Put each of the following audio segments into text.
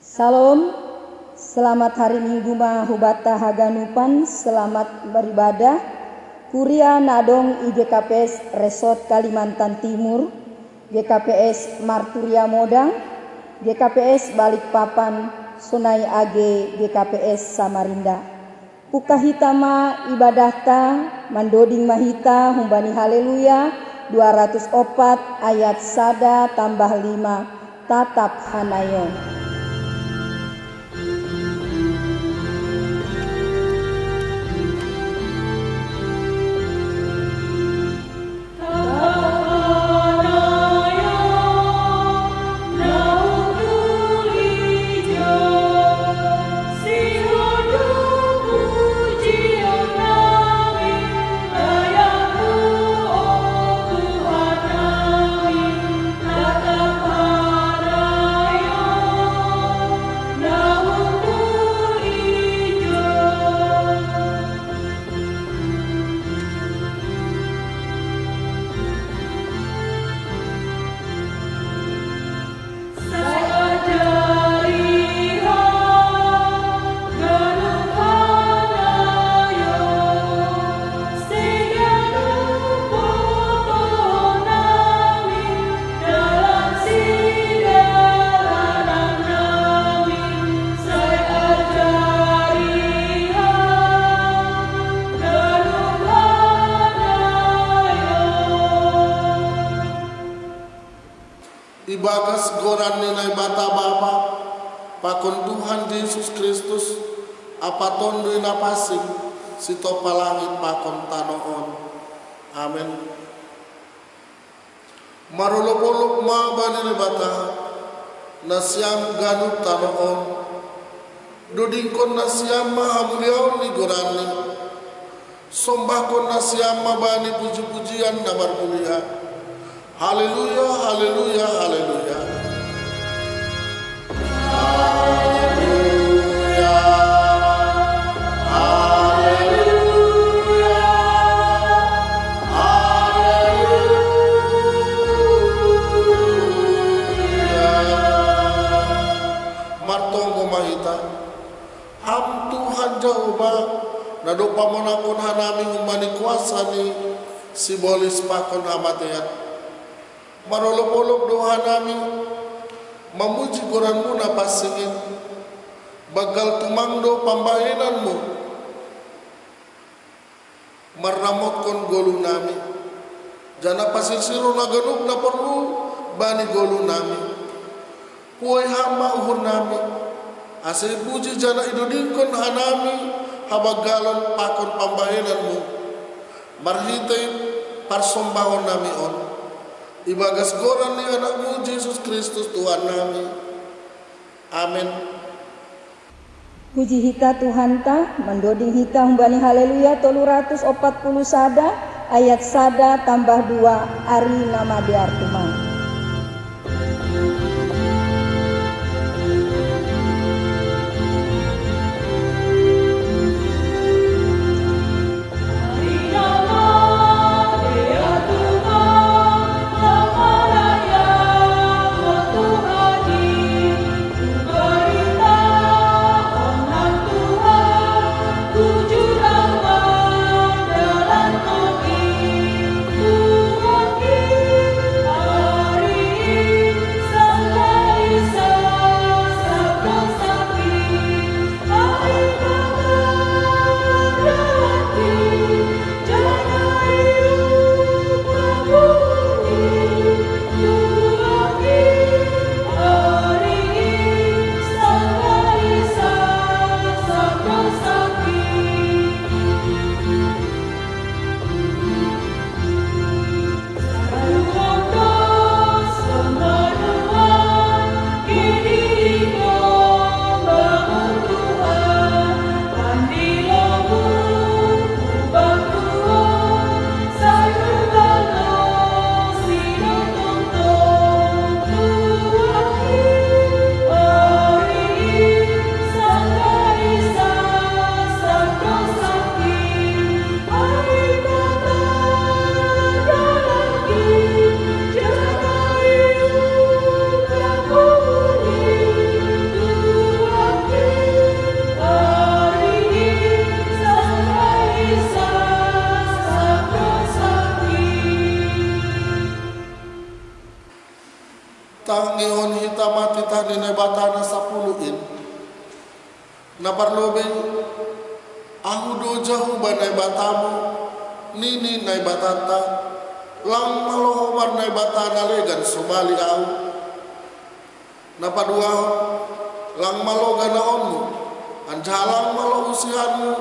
Salam, selamat hari Minggu mahubata haganupan, selamat beribadah. Kuria Nadong IGKPS Resort Kalimantan Timur, GKPS Marturia Modang, GKPS Balikpapan, Sunai AG, GKPS Samarinda. Puka hitama ibadahta, mandoding mahita, humbani haleluya, 204 ayat sada tambah 5, tatap hanayon. Ibagas goran nilai bata bapa pakon Tuhan Yesus Kristus apa tondo ina pasing sito palangit pakon tanoon. Amin. Marolok-olok ma bani bata nasyam ganut tanoon dudingkon nasyam ma hamuliaon ni gorani sombahkon nasyam ma bani puji-pujian nabar mulia. Haleluya, haleluya, haleluya. Haleluya. Haleluya. Haleluya. Martonggo mahita. Ham Tuhan Jehovah nado pamonakon hanami umani kuasa ni simbolis pakon amatean. Marolok-olok doa nami memuji goranmu napasingin bagal tumangdo pambahinanmu marnamotkan golu nami jana pasir siru naganuk na perlu bani golu nami kuai hama uhur nami asai puji jana idudingkon hanami habagalon pakon pambahinanmu marhitai parsombahon nami on ibagas goran ni anakmu Yesus Kristus Tuhan nami. Amin. Puji hita Tuhan ta, mendoding hita humbani haleluya 340 sada, ayat sada tambah 2, ari nama diartumang. Tuhan parlobe aku do jauh banai batamu nini nai batata lang malo homar nai batana legan sumali au napa dua lang malo ganaonmu anjalang malo usihanmu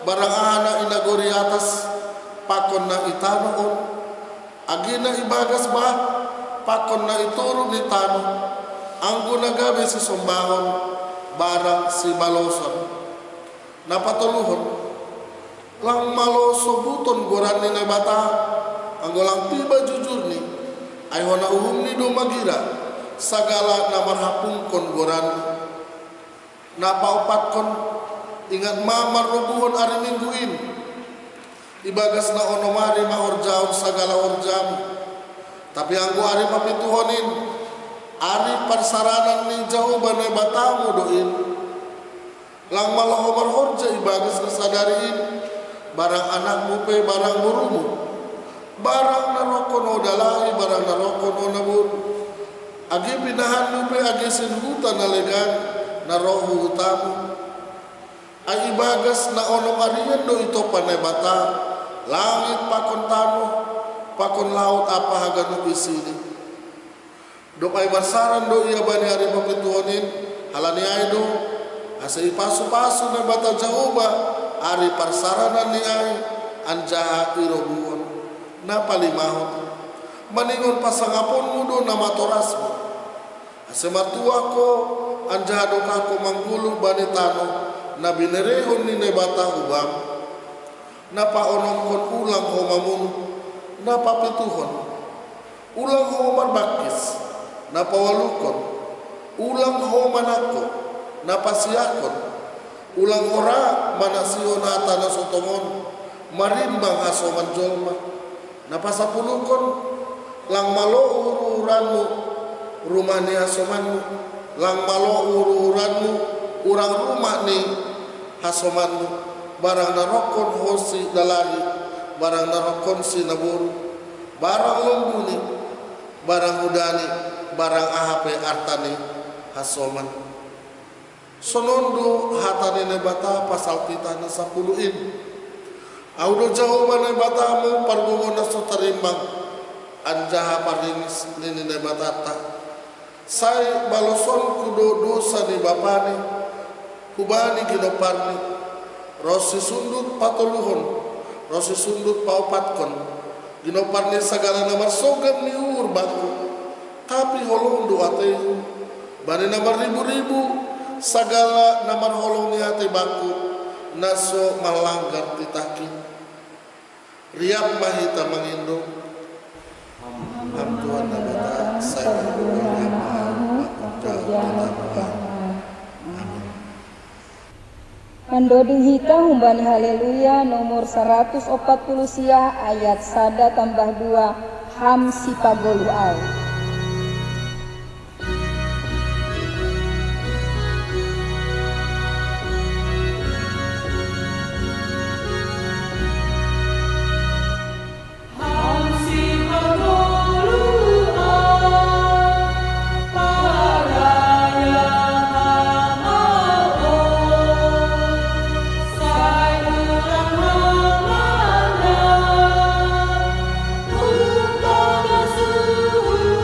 barang ahana inagori atas pakon na itanoon agina ibagas ba pakon na ituro ni tano anggo nagabe si sombahon barang si baloson napatuluhon lang maloso buton goran ni bata anggo lang tiba jujur ni ay hona uhum ni do magira sagala namar hapungkon goran napaupatkon ingat mamar rubuhon ari mingguin ibagas na onomari mahorjaon sagala orjam tapi anggo ari papituhonin ari parsaranan ni jauh banai batamu doin lang malah homar horja ibagas kesadariin barang anakmu pe barang burumu barang narokono dalai barang narokono nabur agi pinahanmu pe agi sinhuta nalegan narohu hutamu ay ibagas na onong arian do ito panay bata langit pakon tano pakon laut apa haganu isini dok ay marsaran do iya bani hari papituhonin halani ay do asa ipasu-pasu na bata jauba ari parsaranan ni ay anjaha irobuon na palimahon maningon pasangapon mo do na matorasmo asa matua ko anjaha do kako manggulu bani tano na binerehon ni bata ubam na paonongkon ulang homamun na papituhon ulang homar bakis na pawalukon ulang homanako na pasiakon ulang ora manasio na atana sotomon marimbang asoman jolma na pasapulukon lang malo ururanmu rumani asomanmu lang malo ururanmu urang rumah ni hasomanmu barang narokon hosi dalari barang narokon si nabur barang lombuni barang hudani barang ahape artani hasoman sonondo hatani nebata pasal titana 10in audo jauh mana batamu pargumona sotarimbang anjaha parinis nini nebatata sai baloson kudo dosa ni bapani kubani ginoparni rosi sundut patoluhon rosi sundut paupatkon ginoparni sagala namar sogam ni urbaku tapi holong do ate bani namar ribu-ribu sagala namar holong ni ate baku naso malanggar titaki riap mahita mangindo Tuhan nabata saya Mandoding hita humbani haleluya nomor 140 sia ayat sada tambah 2 ham sipagolu au. Ooh,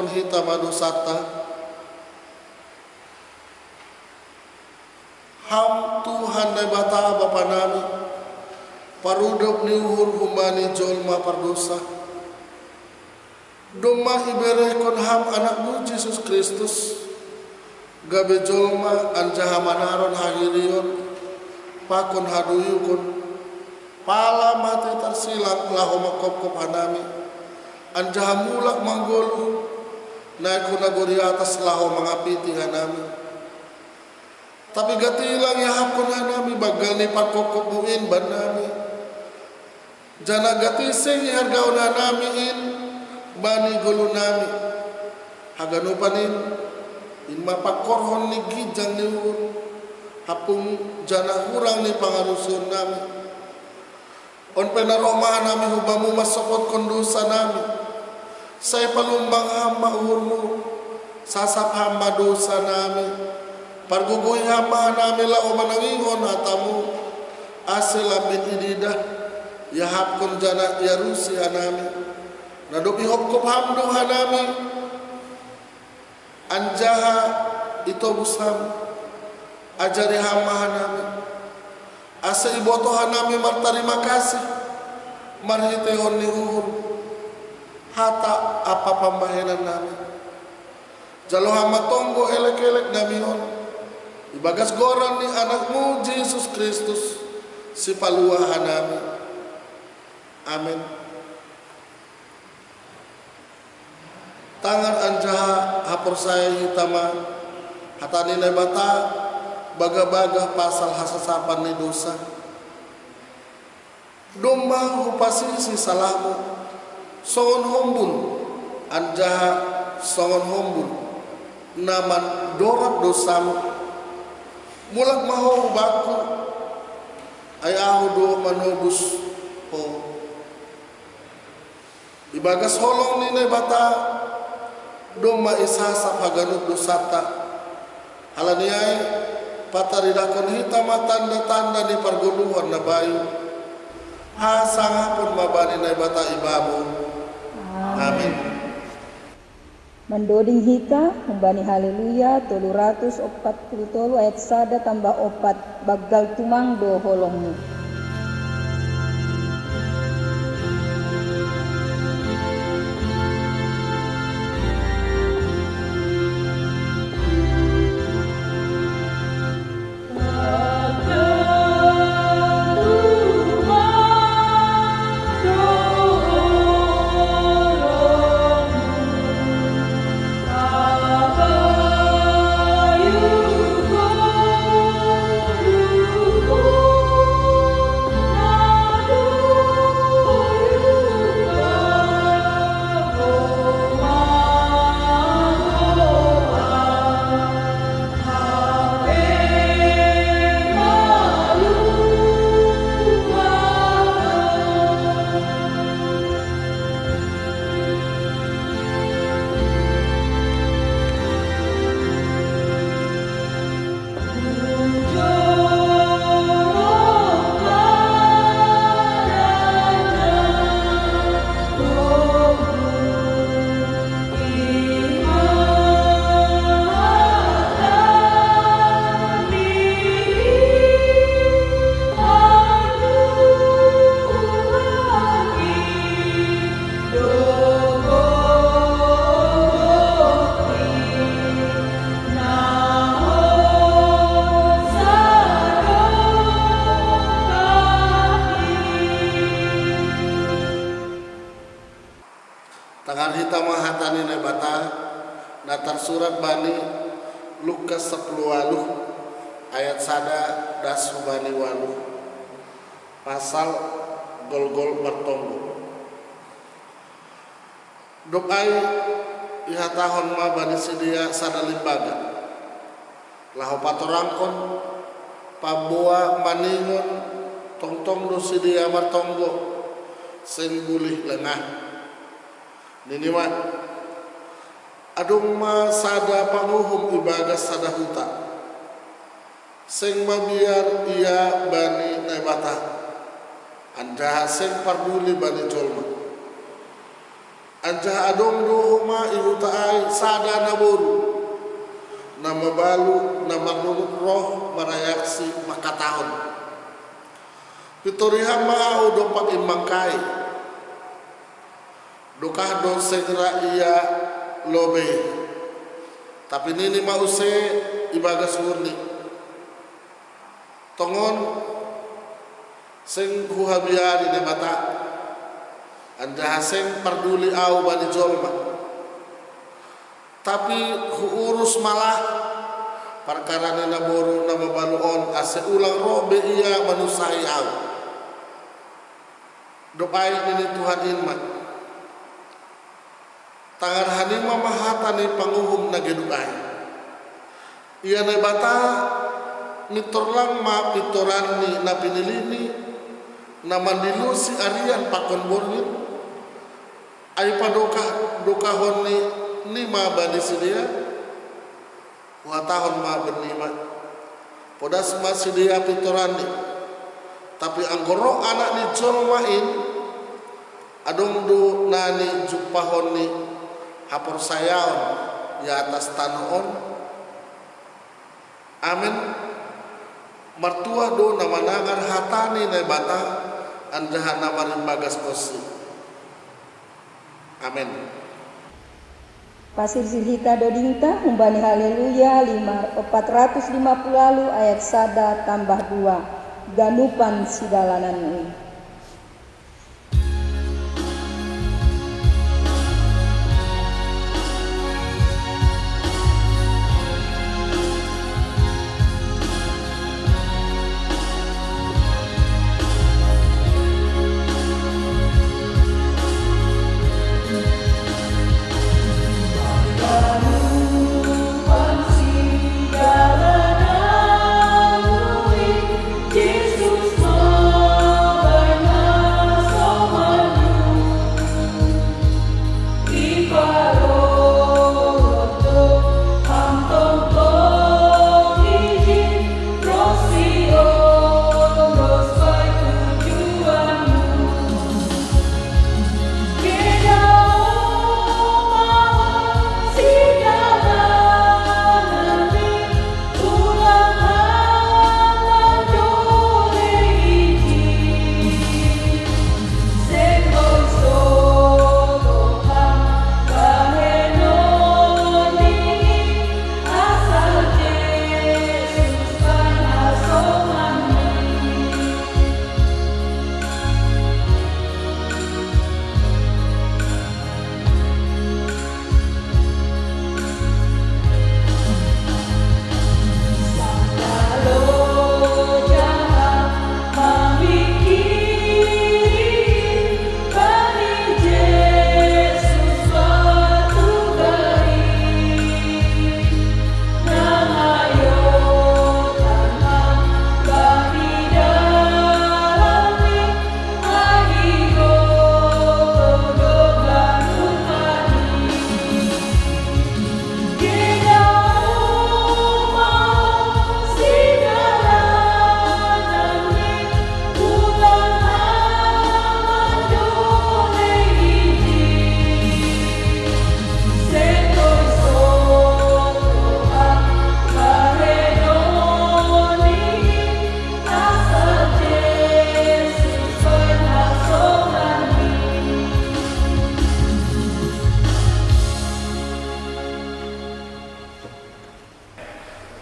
kon hita madosata ham Tuhan dai bata bapa nami parudop ni uhur humani jolma pardosa doma ibere kon ham anakmu Yesus Kristus gabe jolma anjaha manaron hagirion pakon haduyukon pala mati tersilang laho makop-kop hanami anjaha mulak manggolu naik kunagori atas laho mangapiti hanami tapi gatilang ya hapon hanami bagal ni pakop-kop buin banami jana gatising hargaon hanami in bani golu nami haganupanin in mapakorhon ni gijang ni uhur hapung jana kurang ni pangarusun nami on penaromahan nami hubamu masokot kondosa nami saya palumbang hamba uhurmu sasap hamba dosa nami pargugoy hamba nami lao manangingon hatamu aselapin ididah yahap kon jana yarusi hanami nadopi hokop hamdo hanami anjaha ito busam ajari hamba hanami asa iboto hanami martarima kasih marhitehon ni uhur hata apa pambahenan nami jalo hamba tonggo elek-elek namion ibagas goran ni anakmu Yesus Kristus si palua hanami amin. Tangan anjaha hapor saya hitama hatani na bata baga-baga pasal hasasapan ni dosa domba hupasi si salahmu songon hombun anjaha songon hombun naman dorat dosamu mulak maho baku ayahu do manobus ho ibagas holong ni na bata domba isasap haganut dosata halaniai pataridakon hitama tanda-tanda di perguluhan na bayu hasangapun mabani na bata ibabu amin. Mendoding hita humbani haleluya 343 ayat 1 tambah 4 bagal tumang do holongmu. Tangan hitam hatani na bata natar surat bani Lukas 10 ayat 1 das bani walu pasal gol-gol bertonggo doai ihatahon ma bani sedia sada limbaga lahu patorangkon paboa maningon tong-tong do sedia martonggo sing bulih lengah niniwa adung ma sada panguhum ibagas sada huta sing mabiar ia bani nebata anda sing parduli bani jolma Anja adong duhuma ihutai sada naburu nama balu nama nurut roh marayaksi makatahon pitorihan mau dopak imangkai dokah don segera ia lobe tapi nini mau se ibagas murni tongon sing huhabiari ne mata anda sing perduli au bani jolma tapi urus malah perkara nena boru nama baluon ase ulang roh be iya manusai au dopai ini Tuhan inmat tangan hanima mahata ni panguhum na geduai iya na bata mitorlang ma pitoran ni na pinilini na mandilusi arian pakon bornit ay padokahon ni ma bani sidia watahon ma bernima podas ma sidia pitoran ni tapi anggoro anak ni jolmain adong du nani jupahon ni hapor sayaon ya atas tanoon amin martua do nama nangar hatani na bata andahan nama rimbagas kosi amin. Pasir silhita dodingta umbani haleluya 450 lalu ayat sada tambah 2 ganupan sidalanan ini.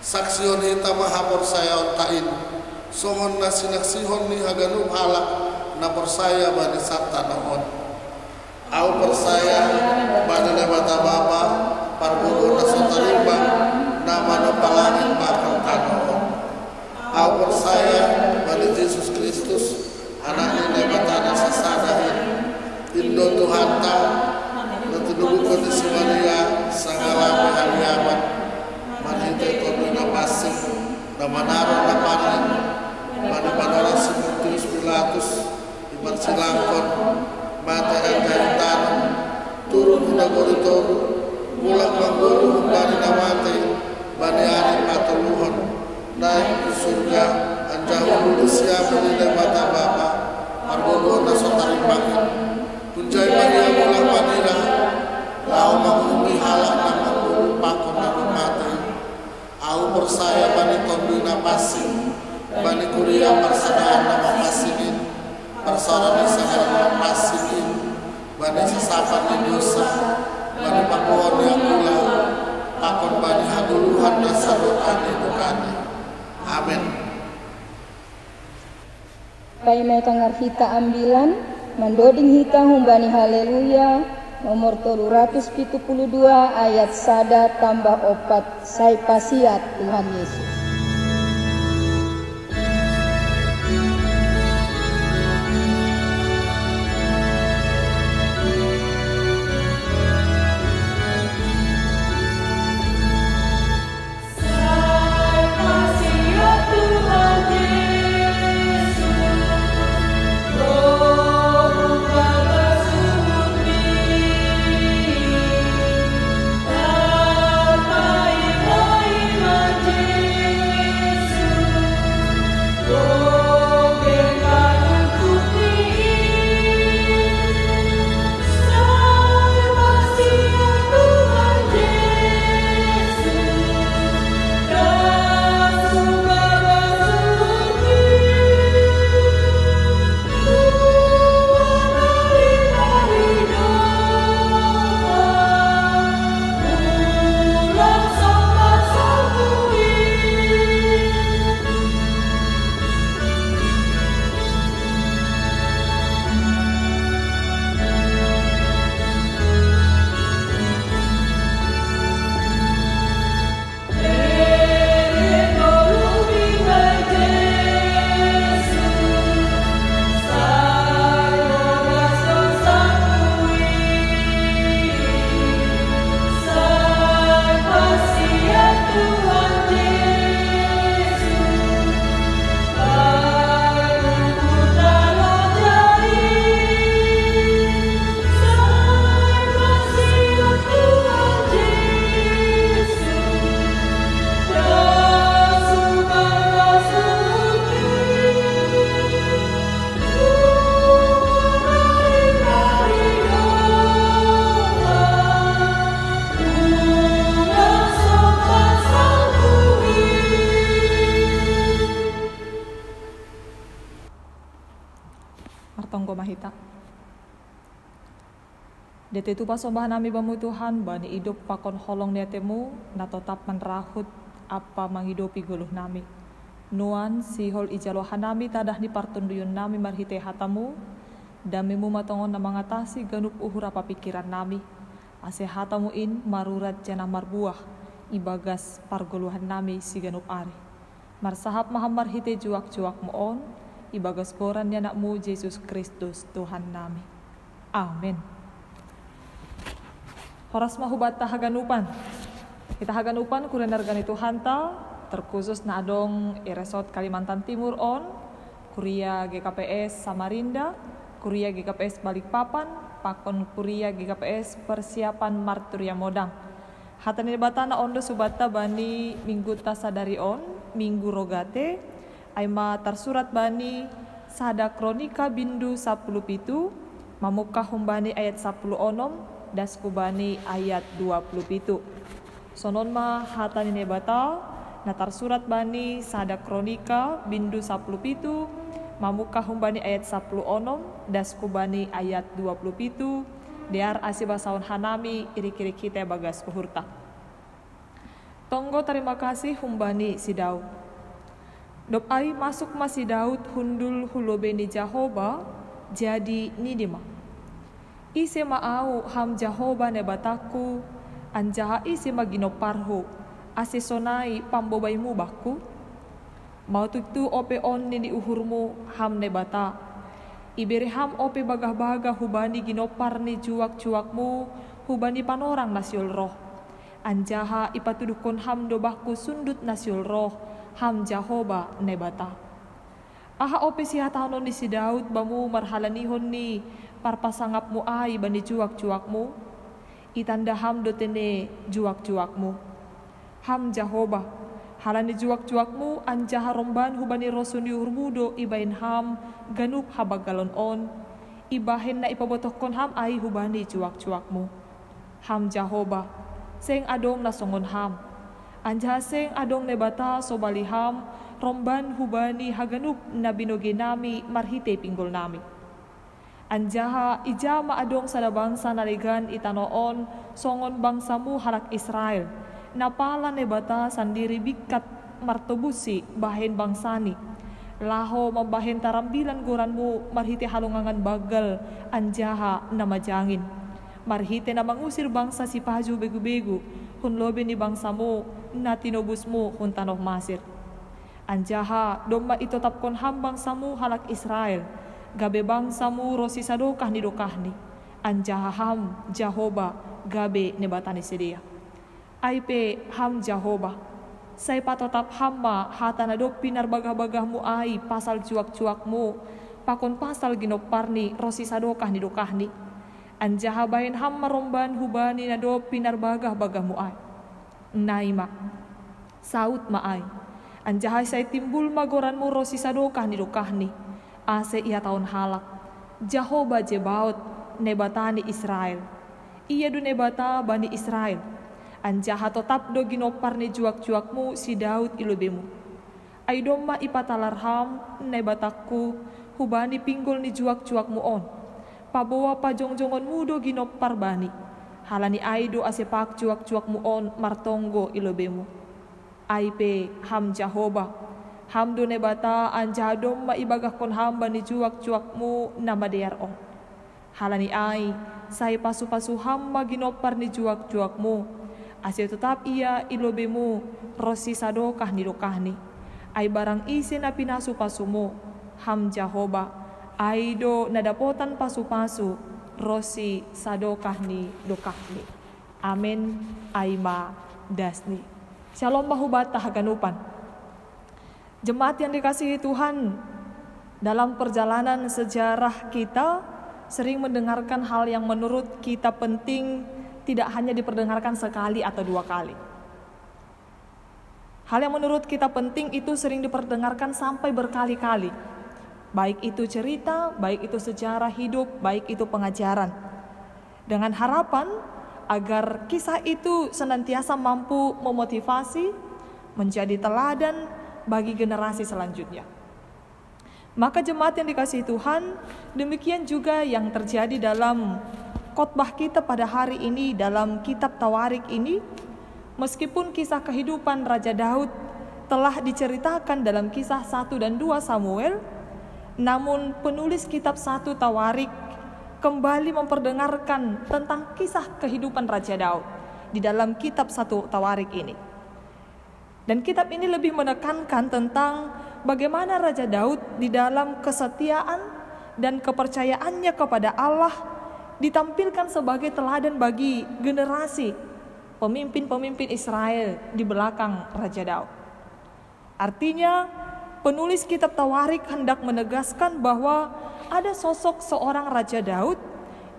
Saksion hita mahapor saya ontain songon na sinaksihon ni haganum halak na persaya bani sabta nohon au persaya bani nebata bapa parbugo na sotarimba nama no palangin bakal tanohon au persaya bani Yesus Kristus anak ni nebata na sasadahin indo Tuhan ta na tinubu kondisi Maria sangalami hariaman manhintay todo na pasig na manaro na panin manipanoran si Pontius Pilatus iban silangkon mata ang kahitan turun hinagoritoru mulang manggulu bani na matay bani anin matuluhon naik ke surga anjahulu siya menilai mata bapa margogo na sotarimangin kunjay Maria mulang panira Au menghubungi halak na menghubungi pakon na mati. Au persaya bani tondui na pasing, bani kuliah persadaan na pasingin, persaudaraan di segala na pasingin, bani sesapan di dosa, bani pakuan yang gula, pakon bani haduluhan na sadotan di dukani. Amin. Pai mai kangar hita ambilan, mandoding hita humbani haleluya, nomor 372 ayat 1 tambah 4, sai pasiat Tuhan Yesus. Martonggo mahita. Dete tu pasombah nami bamu Tuhan, bani hidup pakon holong niatemu, na tetap menrahut apa menghidupi guluh nami. Nuan sihol ijalohan nami tadah ni partunduyun nami marhite hatamu, damimu matongon na mengatasi ganup uhur apa pikiran nami. Ase hatamu in marurat jana marbuah, ibagas pargoluhan nami si ganup ari. Marsahap mahamar hite juak-juak moon, ibagas boran ni anakmu Yesus Kristus Tuhan nami. Amin. Horas mahubat tahaganupan. Kita haganupan kurenar gani Tuhan ta, terkhusus na adong Resort Kalimantan Timur on, Kuria GKPS Samarinda, Kuria GKPS Balikpapan, Pakon Kuria GKPS Persiapan Marturia Modang. Hatani batana ondo subata bani minggu tasadari on, minggu rogate, aima tersurat bani sada kronika bindu 10 pitu, mamukah humbani ayat 10 onom, daskubani ayat 27. Sonon ma hatani nebata na tersurat bani sada kronika bindu 10 pitu, mamukah humbani ayat 10 onom, daskubani ayat 27. Dear asibasaon hanami iri-kiri kita bagas kuhurta. Tonggo terima kasih humbani si Daud. Dop ai masuk masih Daud hundul hulobeni Jahoba jadi nidima. Ise maau ham Jahoba nebataku anjaha ise maginoparhu asesonai pambobaimu baku. Mau tutu ope on ni uhurmu ham nebata. Iberi ham ope bagah-bagah hubani ginopar ni juak-juakmu hubani panorang nasiul roh. Anjaha ipatudukon ham dobahku sundut nasiul roh ham Jahoba nebata. Aha ope sihatanon ni si Daud bamu marhalanihon ni parpasangapmu ai bani juak-juakmu. Itanda ham dotene juak-juakmu. Ham Jahoba halani juak-juakmu anjaha romban hubani rosuni urmudo ibain ham ganup habagalon on. Ibahen na ipabotokkon ham ai hubani juak-juakmu. ham Jahoba, seng adong nasongon ham. Anjaha seng adong nebata sobali ham, romban hubani haganup na binoge nami marhite pinggol nami. Anjaha ijama adong sada bangsa naligan itanoon songon bangsamu halak Israel. Napala nebata sandiri bikat martobusi bahen bangsani. Laho membahen tarambilan goranmu marhite halungangan bagal anjaha nama jangin. Marhite na mangusir bangsa si paju begu-begu hun lobe ni bangsamu na tinobusmu hun tanoh masir. Anjaha domba ito tapkon ham bangsamu halak Israel. Gabe bangsamu rosi sadokah ni dokahni. Anjaha ham Jahoba gabe nebatani sedia. Aipe ham Jahoba. Say patotap hamma hata na dok pinar bagah-bagahmu ai pasal cuak-cuakmu. Pakon pasal ginoparni rosi sadokah ni dokahni. Anjaha bahin hamma romban hubani na dok pinar bagah-bagahmu ai. Naima. Saut ma ai. Anjaha say timbul magoranmu rosi sadokah ni dokahni. Ase ia tahun halak. Jahoba jebaut nebatani Israel. Ia du nebata bani Israel. Anjaha tetap do ginopar ni juak-juakmu si Daud ilubemu. Ay domma ipatalarham nebataku hubani pinggul ni juak-juakmu on. Pabawa pajong-jongonmu do ginopar bani. Halani ay do asepak juak-juakmu on martonggo ilubemu. Aipe ham Jahoba. Ham do nebata anjaha domma ibagah kon hamba ni juak-juakmu nama dear on. Halani ay say pasu-pasu hamba ginopar ni juak-juakmu. Asio tetap ia ilobemu rosi sadokah ni dokahni. Ay barang isi na pinasu pasumu ham Jahoba. Ay do nadapotan pasu-pasu rosi sadokah ni dokahni. Amen. Aima dasni. Shalom bahubata haganupan. Jemaat yang dikasihi Tuhan, dalam perjalanan sejarah kita sering mendengarkan hal yang menurut kita penting tidak hanya diperdengarkan sekali atau dua kali. Hal yang menurut kita penting itu sering diperdengarkan sampai berkali-kali. Baik itu cerita, baik itu sejarah hidup, baik itu pengajaran. Dengan harapan agar kisah itu senantiasa mampu memotivasi, menjadi teladan bagi generasi selanjutnya. Maka jemaat yang dikasihi Tuhan, demikian juga yang terjadi dalam khotbah kita pada hari ini dalam kitab Tawarik ini. Meskipun kisah kehidupan Raja Daud telah diceritakan dalam kisah 1 dan 2 Samuel, namun penulis kitab 1 Tawarik kembali memperdengarkan tentang kisah kehidupan Raja Daud di dalam kitab 1 Tawarik ini. Dan kitab ini lebih menekankan tentang bagaimana Raja Daud di dalam kesetiaan dan kepercayaannya kepada Allah ditampilkan sebagai teladan bagi generasi pemimpin-pemimpin Israel di belakang Raja Daud. Artinya, penulis kitab Tawarik hendak menegaskan bahwa ada sosok seorang Raja Daud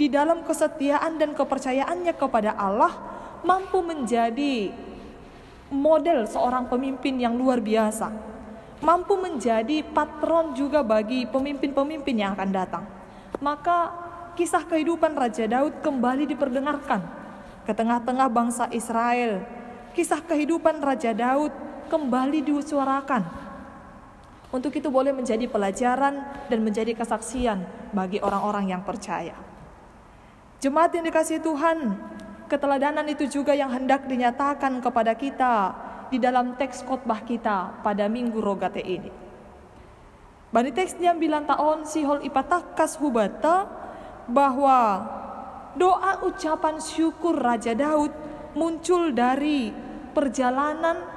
di dalam kesetiaan dan kepercayaannya kepada Allah mampu menjadi model seorang pemimpin yang luar biasa, mampu menjadi patron juga bagi pemimpin-pemimpin yang akan datang. Maka kisah kehidupan Raja Daud kembali diperdengarkan ke tengah-tengah bangsa Israel. Kisah kehidupan Raja Daud kembali disuarakan. Untuk itu boleh menjadi pelajaran dan menjadi kesaksian bagi orang-orang yang percaya. Jemaat yang dikasihi Tuhan, keteladanan itu juga yang hendak dinyatakan kepada kita di dalam teks khotbah kita pada Minggu Rogate ini. Bani teks diam bilang taon sihol ipatakas hubata bahwa doa ucapan syukur Raja Daud muncul dari perjalanan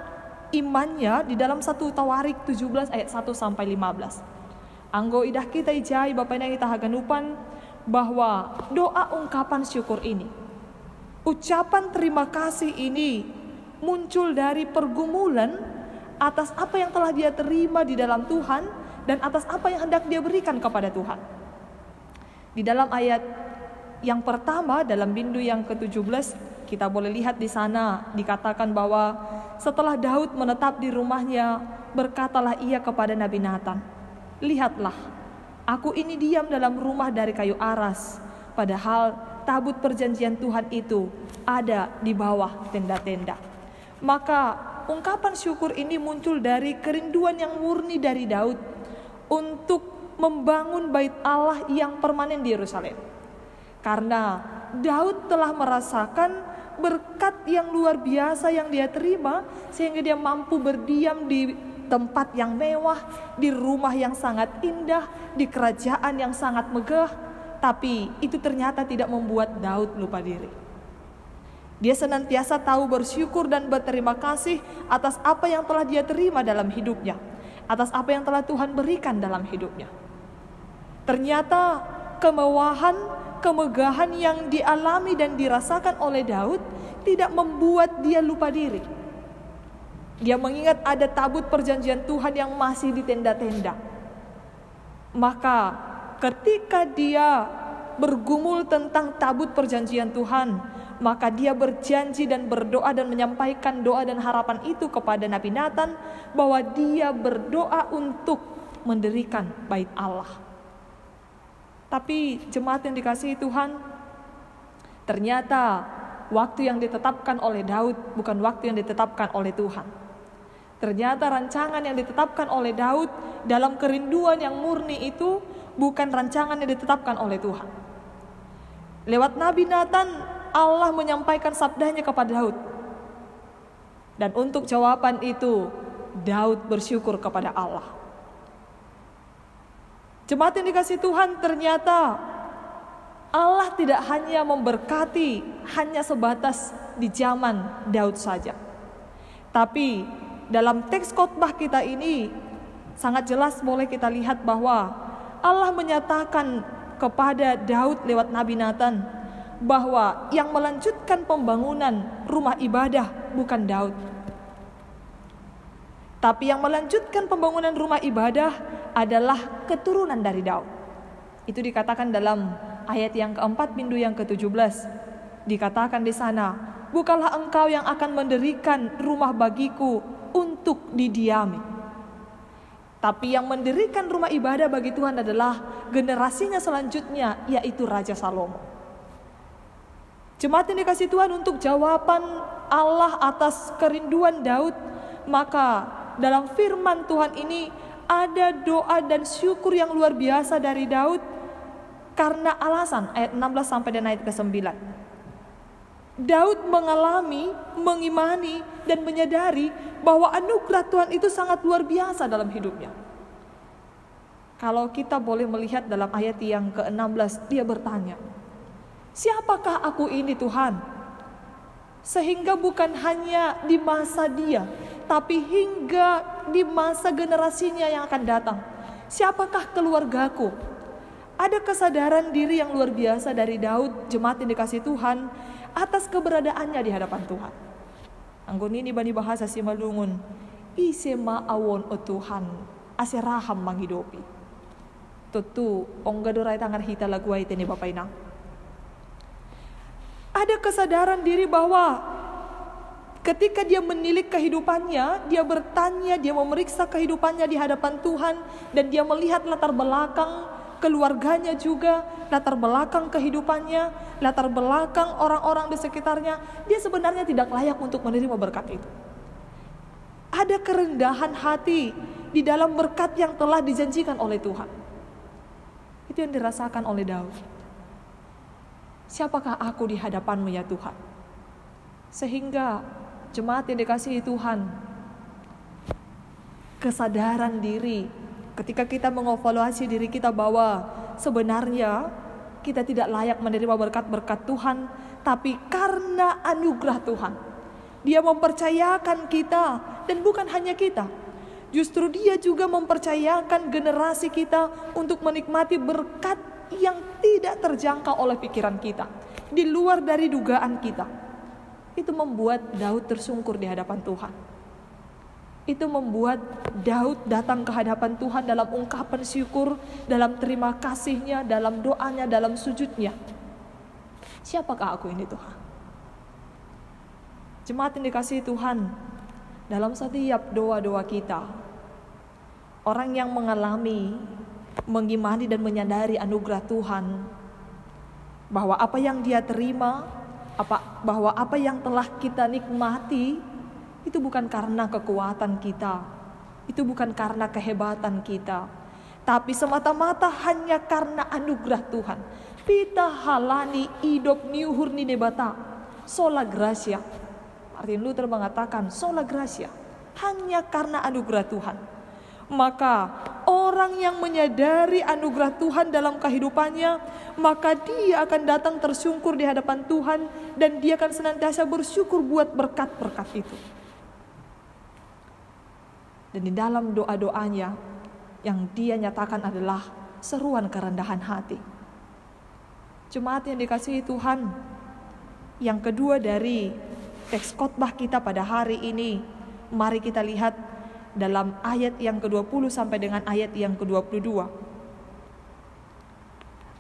imannya di dalam 1 Tawarik 17 ayat 1 sampai 15. Anggo idah kita ijai Bapak Ina kita haganupan bahwa doa ungkapan syukur ini, ucapan terima kasih ini muncul dari pergumulan atas apa yang telah dia terima di dalam Tuhan dan atas apa yang hendak dia berikan kepada Tuhan. Di dalam ayat yang pertama dalam bindu yang ke-17 kita boleh lihat di sana dikatakan bahwa setelah Daud menetap di rumahnya, berkatalah ia kepada Nabi Nathan, "Lihatlah, aku ini diam dalam rumah dari kayu aras, padahal tabut perjanjian Tuhan itu ada di bawah tenda-tenda. Maka ungkapan syukur ini muncul dari kerinduan yang murni dari Daud untuk membangun bait Allah yang permanen di Yerusalem. Karena Daud telah merasakan berkat yang luar biasa yang dia terima, sehingga dia mampu berdiam di tempat yang mewah, di rumah yang sangat indah, di kerajaan yang sangat megah. Tapi itu ternyata tidak membuat Daud lupa diri. Dia senantiasa tahu bersyukur dan berterima kasih atas apa yang telah dia terima dalam hidupnya, atas apa yang telah Tuhan berikan dalam hidupnya. Ternyata kemewahan, kemegahan yang dialami dan dirasakan oleh Daud tidak membuat dia lupa diri. Dia mengingat ada tabut perjanjian Tuhan yang masih di tenda-tenda. Maka ketika dia bergumul tentang tabut perjanjian Tuhan, maka dia berjanji dan berdoa dan menyampaikan doa dan harapan itu kepada Nabi Nathan, bahwa dia berdoa untuk mendirikan bait Allah. Tapi jemaat yang dikasihi Tuhan, ternyata waktu yang ditetapkan oleh Daud bukan waktu yang ditetapkan oleh Tuhan. Ternyata rancangan yang ditetapkan oleh Daud dalam kerinduan yang murni itu bukan rancangan yang ditetapkan oleh Tuhan. Lewat Nabi Nathan, Allah menyampaikan sabdanya kepada Daud. Dan untuk jawaban itu, Daud bersyukur kepada Allah. Jemaat yang dikasihi Tuhan, ternyata Allah tidak hanya memberkati hanya sebatas di zaman Daud saja. Tapi dalam teks khotbah kita ini sangat jelas boleh kita lihat bahwa Allah menyatakan kepada Daud lewat Nabi Nathan bahwa yang melanjutkan pembangunan rumah ibadah bukan Daud, tapi yang melanjutkan pembangunan rumah ibadah adalah keturunan dari Daud. Itu dikatakan dalam ayat yang keempat pindu yang ke-17. Dikatakan di sana, bukanlah engkau yang akan mendirikan rumah bagiku untuk didiami, tapi yang mendirikan rumah ibadah bagi Tuhan adalah generasinya selanjutnya, yaitu Raja Salomo. Jemaat yang dikasihi Tuhan, untuk jawaban Allah atas kerinduan Daud, maka dalam firman Tuhan ini ada doa dan syukur yang luar biasa dari Daud karena alasan ayat 16 sampai dan ayat ke-9. Daud mengalami, mengimani, dan menyadari bahwa anugerah Tuhan itu sangat luar biasa dalam hidupnya. Kalau kita boleh melihat dalam ayat yang ke-16, dia bertanya, siapakah aku ini Tuhan? Sehingga bukan hanya di masa dia, tapi hingga di masa generasinya yang akan datang. Siapakah keluargaku? Ada kesadaran diri yang luar biasa dari Daud, jemaat yang dikasihi Tuhan, atas keberadaannya di hadapan Tuhan. Anggun ini bani bahasa si malungun, ise maawon o Tuhan, aseraham manghidopi. Tutu onggadoray tangan hita laguay tini Bapak Inang. Ada kesadaran diri bahwa ketika dia menilik kehidupannya, dia bertanya, dia memeriksa kehidupannya di hadapan Tuhan, dan dia melihat latar belakang keluarganya juga, latar belakang kehidupannya, latar belakang orang-orang di sekitarnya, dia sebenarnya tidak layak untuk menerima berkat itu. Ada kerendahan hati di dalam berkat yang telah dijanjikan oleh Tuhan. Itu yang dirasakan oleh Daud. Siapakah aku di hadapan-Mu ya Tuhan? Sehingga jemaat yang dikasihi Tuhan, kesadaran diri ketika kita mengevaluasi diri kita bahwa sebenarnya kita tidak layak menerima berkat-berkat Tuhan, tapi karena anugerah Tuhan, Dia mempercayakan kita, dan bukan hanya kita, justru Dia juga mempercayakan generasi kita untuk menikmati berkat yang tidak terjangkau oleh pikiran kita, di luar dari dugaan kita. Itu membuat Daud tersungkur di hadapan Tuhan. Itu membuat Daud datang ke hadapan Tuhan dalam ungkapan syukur, dalam terima kasihnya, dalam doanya, dalam sujudnya. Siapakah aku ini Tuhan? Jemaat yang dikasihi Tuhan, dalam setiap doa-doa kita, orang yang mengalami, mengimani dan menyadari anugerah Tuhan, bahwa apa yang dia terima, bahwa apa yang telah kita nikmati itu bukan karena kekuatan kita, itu bukan karena kehebatan kita, tapi semata-mata hanya karena anugerah Tuhan. Pita halani hidup niuhur ni debata sola gracia. Martin Luther mengatakan sola gracia, hanya karena anugerah Tuhan. Maka orang yang menyadari anugerah Tuhan dalam kehidupannya, maka dia akan datang tersungkur di hadapan Tuhan, dan dia akan senantiasa bersyukur buat berkat-berkat itu. Dan di dalam doa-doanya yang dia nyatakan adalah seruan kerendahan hati. Jemaat yang dikasihi Tuhan, yang kedua dari teks khotbah kita pada hari ini, mari kita lihat dalam ayat yang ke-20 sampai dengan ayat yang ke-22.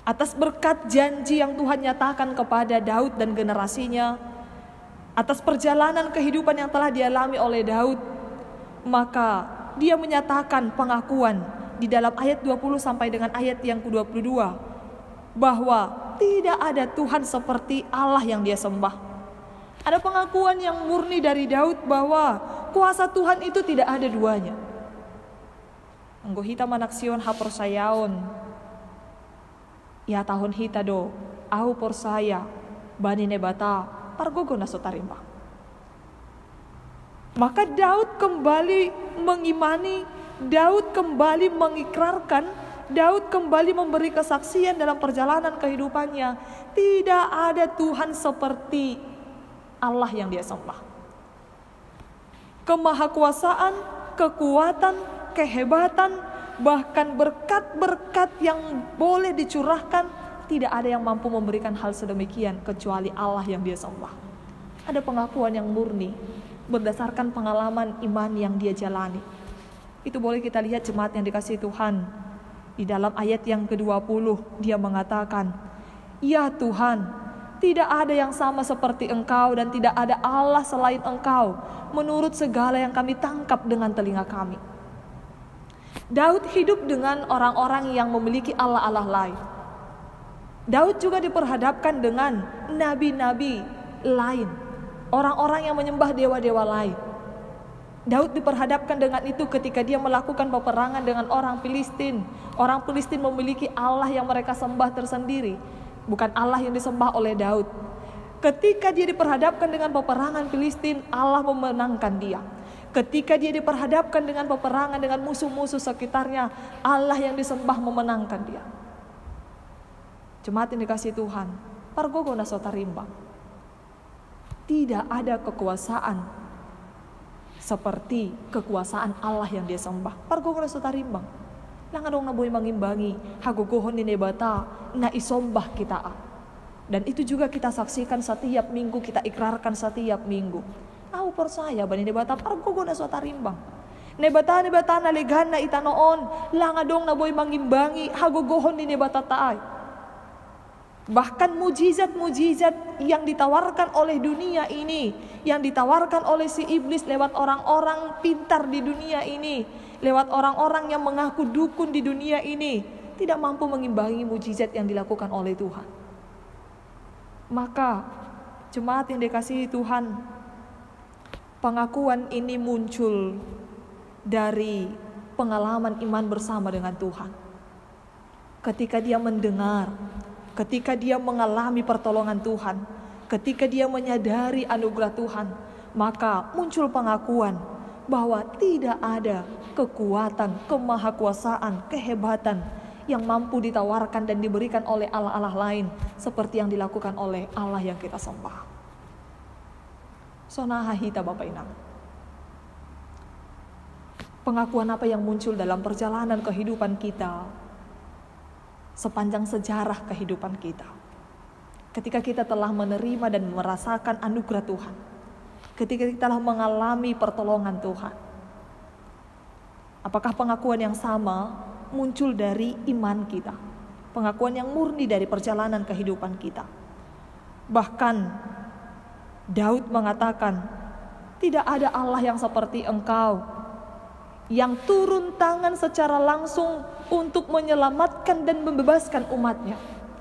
Atas berkat janji yang Tuhan nyatakan kepada Daud dan generasinya, atas perjalanan kehidupan yang telah dialami oleh Daud, maka dia menyatakan pengakuan di dalam ayat 20 sampai dengan ayat yang ke-22 bahwa tidak ada Tuhan seperti Allah yang dia sembah. Ada pengakuan yang murni dari Daud bahwa kuasa Tuhan itu tidak ada duanya. Anggo hita manaksion haporsayaon, ya tahun hita do, au porsaya, bani nebata, pargogo nasotarimba. Maka Daud kembali mengimani, Daud kembali mengikrarkan, Daud kembali memberi kesaksian dalam perjalanan kehidupannya. Tidak ada Tuhan seperti Allah yang dia sembah. Kemahakuasaan, kekuatan, kehebatan, bahkan berkat-berkat yang boleh dicurahkan, tidak ada yang mampu memberikan hal sedemikian kecuali Allah yang dia sembah. Ada pengakuan yang murni berdasarkan pengalaman iman yang dia jalani. Itu boleh kita lihat jemaat yang dikasihi Tuhan. Di dalam ayat yang ke-20 dia mengatakan, "Ya Tuhan, tidak ada yang sama seperti Engkau dan tidak ada Allah selain Engkau menurut segala yang kami tangkap dengan telinga kami." Daud hidup dengan orang-orang yang memiliki Allah-Allah lain. Daud juga diperhadapkan dengan nabi-nabi lain, orang-orang yang menyembah dewa-dewa lain. Daud diperhadapkan dengan itu ketika dia melakukan peperangan dengan orang Filistin. Orang Filistin memiliki Allah yang mereka sembah tersendiri, bukan Allah yang disembah oleh Daud. Ketika dia diperhadapkan dengan peperangan Filistin, Allah memenangkan dia. Ketika dia diperhadapkan dengan peperangan dengan musuh-musuh sekitarnya, Allah yang disembah memenangkan dia. Jemaat yang dikasihi Tuhan, pargogo nasotarimba. Tidak ada kekuasaan seperti kekuasaan Allah yang dia sembah. Pargogo nasotarimba. Langadong naboy mangimbangi, hagogohon ni nebata, na isombah kita. Dan itu juga kita saksikan setiap minggu, kita ikrarkan setiap minggu. Aku percaya bani nebata pargogo nasotarimba. Nebata na legan na itanoon, langadong naboy mangimbangi, hagogohon ni nebata taay. Bahkan mujizat-mujizat yang ditawarkan oleh dunia ini, yang ditawarkan oleh si iblis lewat orang-orang pintar di dunia ini, lewat orang-orang yang mengaku dukun di dunia ini, tidak mampu mengimbangi mujizat yang dilakukan oleh Tuhan. Maka jemaat yang dikasihi Tuhan, pengakuan ini muncul dari pengalaman iman bersama dengan Tuhan. Ketika dia mendengar, ketika dia mengalami pertolongan Tuhan, ketika dia menyadari anugerah Tuhan, maka muncul pengakuan bahwa tidak ada kekuatan, kemahakuasaan, kehebatan yang mampu ditawarkan dan diberikan oleh Allah-Allah lain seperti yang dilakukan oleh Allah yang kita sembah. Sonaha hita Bapak Inang. Pengakuan apa yang muncul dalam perjalanan kehidupan kita sepanjang sejarah kehidupan kita. Ketika kita telah menerima dan merasakan anugerah Tuhan, ketika kita telah mengalami pertolongan Tuhan, apakah pengakuan yang sama muncul dari iman kita? Pengakuan yang murni dari perjalanan kehidupan kita. Bahkan Daud mengatakan, tidak ada Allah yang seperti Engkau, yang turun tangan secara langsung untuk menyelamatkan dan membebaskan umatnya.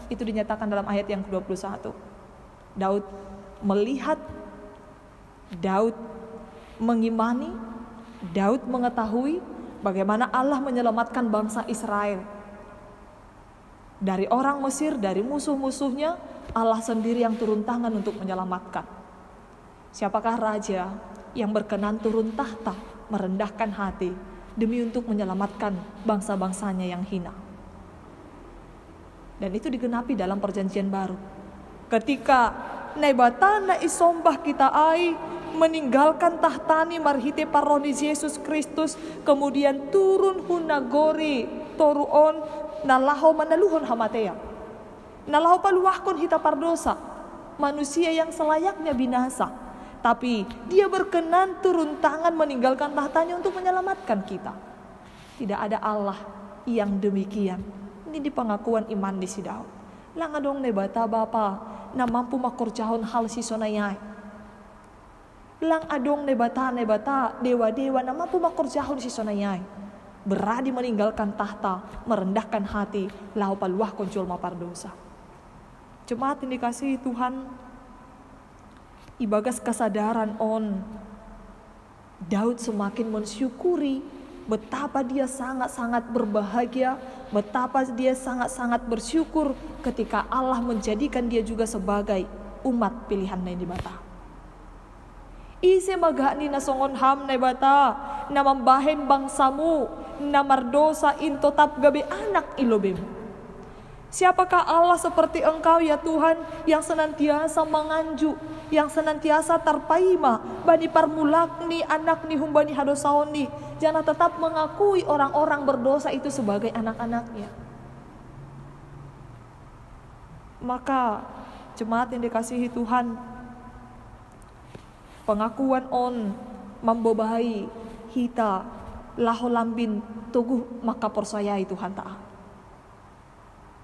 Itu dinyatakan dalam ayat yang ke-21. Daud melihat, Daud mengimani, Daud mengetahui bagaimana Allah menyelamatkan bangsa Israel dari orang Mesir, dari musuh-musuhnya. Allah sendiri yang turun tangan untuk menyelamatkan. Siapakah raja yang berkenan turun tahta, merendahkan hati demi untuk menyelamatkan bangsa-bangsanya yang hina? Dan itu digenapi dalam perjanjian baru. Ketika Nebatana isombah kita ai meninggalkan tahtani marhite paronis Yesus Kristus, kemudian turun hunagori toruon nalaho manaluhon hamatea, nalaho paluahkon hita pardosa, manusia yang selayaknya binasa, tapi dia berkenan turun tangan meninggalkan tahtanya untuk menyelamatkan kita. Tidak ada Allah yang demikian. Ini di pengakuan iman di Daud. Lang adong nebata bapa na mampu makorjahon hal si sonayay. Lang adong nebata dewa-dewa na mampu makorjahon si sonayay. Berani meninggalkan tahta, merendahkan hati, lau paluah konjol mapardosa. Jemaat yang dikasihi Tuhan, ibagas kesadaran on Daud semakin mensyukuri betapa dia sangat-sangat berbahagia, betapa dia sangat-sangat bersyukur ketika Allah menjadikan dia juga sebagai umat pilihan Nebata. Ise magani na songon ham Nebata, na mambahen bangsamu, na mardosa intotap gabi anak ilobemu. Siapakah Allah seperti Engkau ya Tuhan, yang senantiasa menganju, yang senantiasa terpaima bani parmulakni anak ni humbani hadosaoni, jangan tetap mengakui orang-orang berdosa itu sebagai anak-anaknya. Maka jemaat yang dikasihi Tuhan, pengakuan on membobahai hita laholambin tuguh maka persayai Tuhan ta'ala.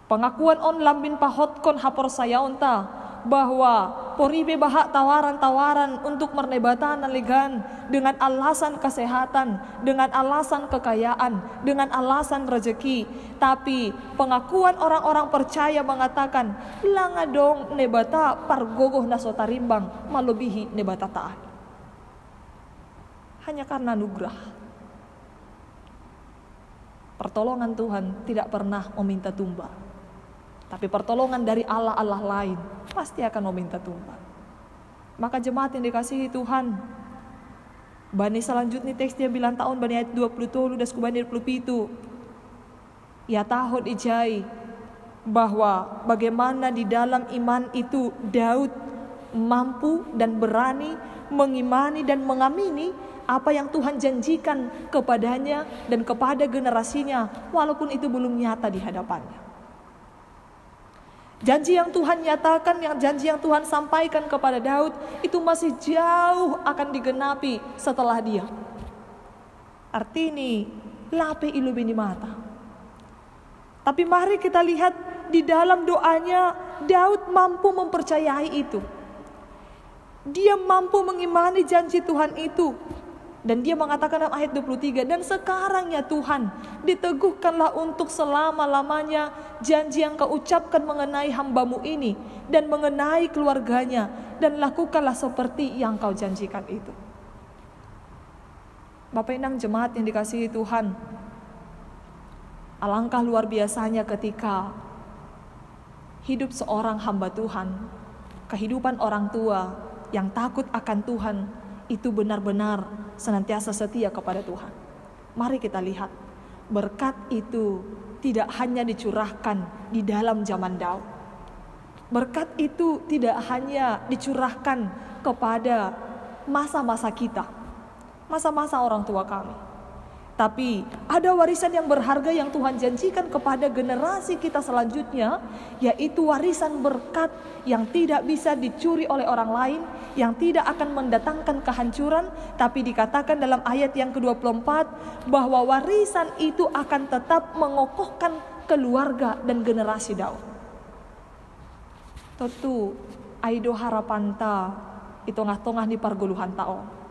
Pengakuan on lambin pahotkon hapor saya onta bahwa poribe bahak tawaran-tawaran untuk mernebatan naligan dengan alasan kesehatan, dengan alasan kekayaan, dengan alasan rezeki. Tapi pengakuan orang-orang percaya mengatakan langadong nebata pargogoh nasotarimbang malebihi nebata taat. Hanya karena anugerah. Pertolongan Tuhan tidak pernah meminta tumbal. Tapi pertolongan dari Allah-Allah lain pasti akan meminta tumbal. Maka jemaat yang dikasihi Tuhan, bani selanjutnya teks dia bilang tahun bani ayat 20 das kubani 27. Ya tahun ijai bahwa bagaimana di dalam iman itu Daud mampu dan berani mengimani dan mengamini apa yang Tuhan janjikan kepadanya dan kepada generasinya, walaupun itu belum nyata di hadapannya. Janji yang Tuhan nyatakan, janji yang Tuhan sampaikan kepada Daud itu masih jauh akan digenapi setelah dia. Artinya lape ilubini mata. Tapi mari kita lihat di dalam doanya Daud mampu mempercayai itu. Dia mampu mengimani janji Tuhan itu. Dan dia mengatakan dalam ayat 23, dan sekarang ya Tuhan, diteguhkanlah untuk selama-lamanya janji yang kau ucapkan mengenai hambamu ini, dan mengenai keluarganya, dan lakukanlah seperti yang kau janjikan itu. Bapak Inang jemaat yang dikasihi Tuhan, alangkah luar biasanya ketika hidup seorang hamba Tuhan, kehidupan orang tua yang takut akan Tuhan, itu benar-benar senantiasa setia kepada Tuhan. Mari kita lihat, berkat itu tidak hanya dicurahkan di dalam zaman Daud. Berkat itu tidak hanya dicurahkan kepada masa-masa kita, masa-masa orang tua kami. Tapi ada warisan yang berharga yang Tuhan janjikan kepada generasi kita selanjutnya, yaitu warisan berkat yang tidak bisa dicuri oleh orang lain, yang tidak akan mendatangkan kehancuran, tapi dikatakan dalam ayat yang ke-24 bahwa warisan itu akan tetap mengokohkan keluarga dan generasi Daud. Tentu aido harapanta itongah-tongah di parguluhan taon.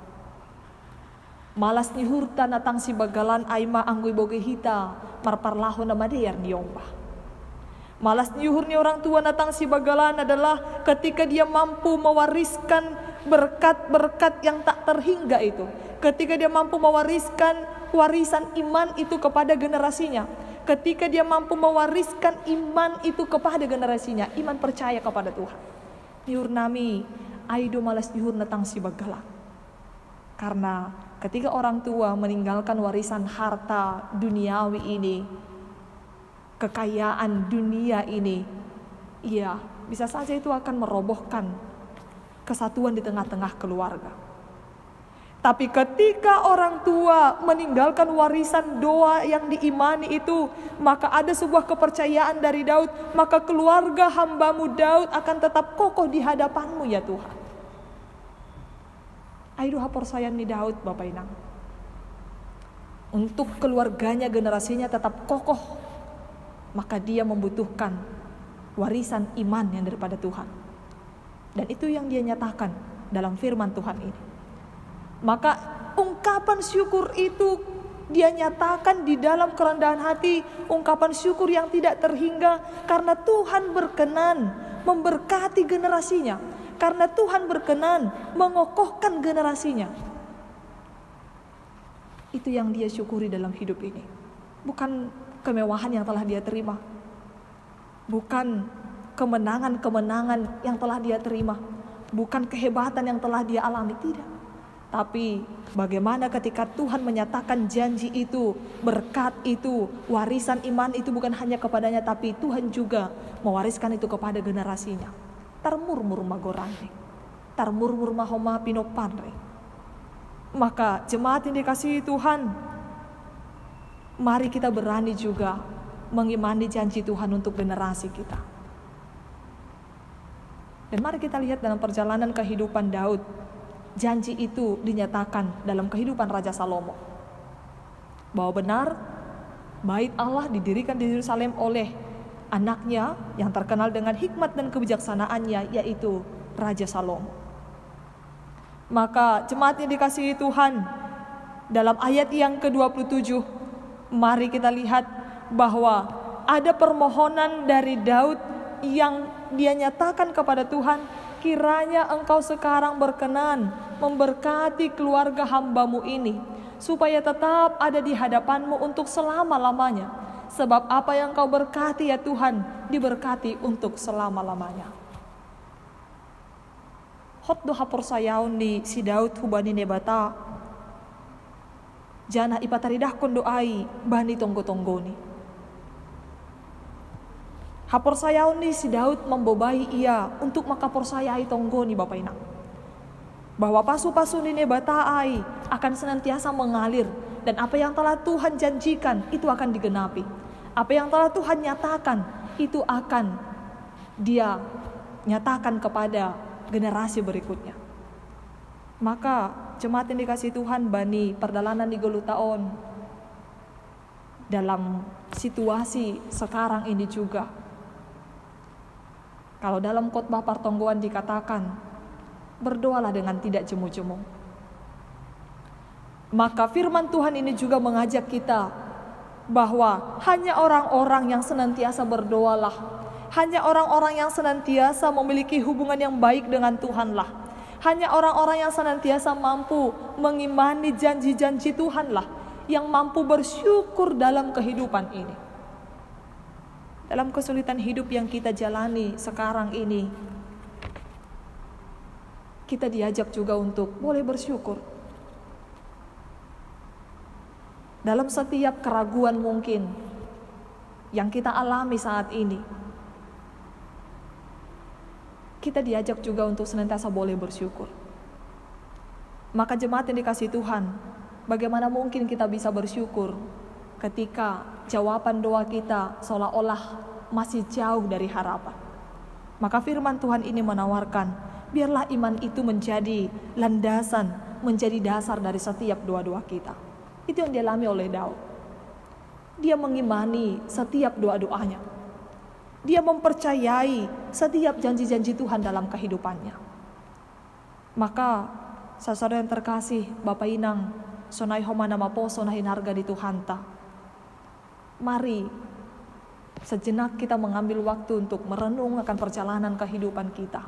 Malas ni hurta natang si bagalan aima anggoy boge hita marparlaho na madear ni yombah. Malas nyuhur ni orang tua natang si bagalan adalah ketika dia mampu mewariskan berkat-berkat yang tak terhingga itu. Ketika dia mampu mewariskan warisan iman itu kepada generasinya. Ketika dia mampu mewariskan iman itu kepada generasinya. Iman percaya kepada Tuhan. Nyuhur nami, aido malas nyuhur natang si bagalan. Karena ketika orang tua meninggalkan warisan harta duniawi ini, kekayaan dunia ini, iya, bisa saja itu akan merobohkan kesatuan di tengah-tengah keluarga. Tapi ketika orang tua meninggalkan warisan doa yang diimani itu, maka ada sebuah kepercayaan dari Daud, maka keluarga hambamu Daud akan tetap kokoh di hadapanmu ya Tuhan. Aido haporsayan ni Daud Bapak Inang. Untuk keluarganya, generasinya tetap kokoh, maka dia membutuhkan warisan iman yang daripada Tuhan. Dan itu yang dia nyatakan dalam firman Tuhan ini. Maka ungkapan syukur itu dia nyatakan di dalam kerendahan hati, ungkapan syukur yang tidak terhingga karena Tuhan berkenan memberkati generasinya, karena Tuhan berkenan mengokohkan generasinya. Itu yang dia syukuri dalam hidup ini. Bukan kemewahan yang telah dia terima, bukan kemenangan-kemenangan yang telah dia terima, bukan kehebatan yang telah dia alami, tidak. Tapi bagaimana ketika Tuhan menyatakan janji itu, berkat itu, warisan iman itu bukan hanya kepadanya, tapi Tuhan juga mewariskan itu kepada generasinya. Tarmurmur magorane, tarmurmur mahoma pinopanre. Maka jemaat yang dikasihi Tuhan, mari kita berani juga mengimani janji Tuhan untuk generasi kita. Dan mari kita lihat dalam perjalanan kehidupan Daud, janji itu dinyatakan dalam kehidupan Raja Salomo. Bahwa benar, bait Allah didirikan di Yerusalem oleh anaknya yang terkenal dengan hikmat dan kebijaksanaannya, yaitu Raja Salomo. Maka jemaat yang dikasihi Tuhan, dalam ayat yang ke-27, mari kita lihat bahwa ada permohonan dari Daud yang dia nyatakan kepada Tuhan, kiranya engkau sekarang berkenan memberkati keluarga hambamu ini, supaya tetap ada di hadapanmu untuk selama-lamanya. Sebab apa yang kau berkati ya Tuhan, diberkati untuk selama-lamanya. Hot doha porsayaun di si Daud hubani nebata, jana ipataridah kondoai bani tonggo-tonggoni. Haporsayaun ni si Daud membobai ia untuk makaporsayai tonggoni Bapak Inang. Bahwa pasu-pasu ni nebataai akan senantiasa mengalir, dan apa yang telah Tuhan janjikan itu akan digenapi. Apa yang telah Tuhan nyatakan itu akan dia nyatakan kepada generasi berikutnya. Maka jemaat yang dikasih Tuhan, bani perjalanan di Golutaon, dalam situasi sekarang ini juga, kalau dalam khotbah pertonggoan dikatakan, berdoalah dengan tidak jemu-jemu. Maka firman Tuhan ini juga mengajak kita bahwa hanya orang-orang yang senantiasa berdoalah, hanya orang-orang yang senantiasa memiliki hubungan yang baik dengan Tuhanlah, hanya orang-orang yang senantiasa mampu mengimani janji-janji Tuhanlah yang mampu bersyukur dalam kehidupan ini. Dalam kesulitan hidup yang kita jalani sekarang ini, kita diajak juga untuk boleh bersyukur. Dalam setiap keraguan mungkin yang kita alami saat ini, kita diajak juga untuk senantiasa boleh bersyukur. Maka jemaat yang dikasihi Tuhan, bagaimana mungkin kita bisa bersyukur ketika jawaban doa kita seolah-olah masih jauh dari harapan? Maka firman Tuhan ini menawarkan, biarlah iman itu menjadi landasan, menjadi dasar dari setiap doa-doa kita. Itu yang dialami oleh Daud. Dia mengimani setiap doa-doanya. Dia mempercayai setiap janji-janji Tuhan dalam kehidupannya. Maka saudara yang terkasih, Bapak Inang, sonai homa nama po sonai harga di Tuhanta. Mari sejenak kita mengambil waktu untuk merenung akan perjalanan kehidupan kita.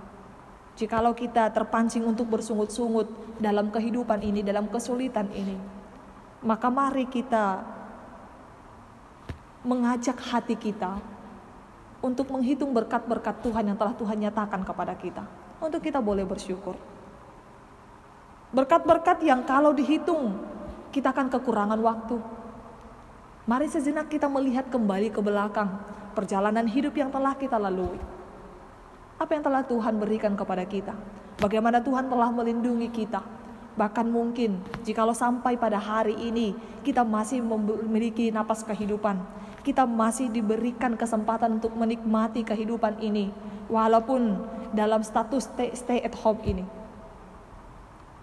Jikalau kita terpancing untuk bersungut-sungut dalam kehidupan ini, dalam kesulitan ini, maka mari kita mengajak hati kita untuk menghitung berkat-berkat Tuhan yang telah Tuhan nyatakan kepada kita, untuk kita boleh bersyukur. Berkat-berkat yang kalau dihitung kita akan kekurangan waktu. Mari sejenak kita melihat kembali ke belakang perjalanan hidup yang telah kita lalui. Apa yang telah Tuhan berikan kepada kita? Bagaimana Tuhan telah melindungi kita? Bahkan mungkin jikalau sampai pada hari ini kita masih memiliki napas kehidupan, kita masih diberikan kesempatan untuk menikmati kehidupan ini, walaupun dalam status stay at home ini.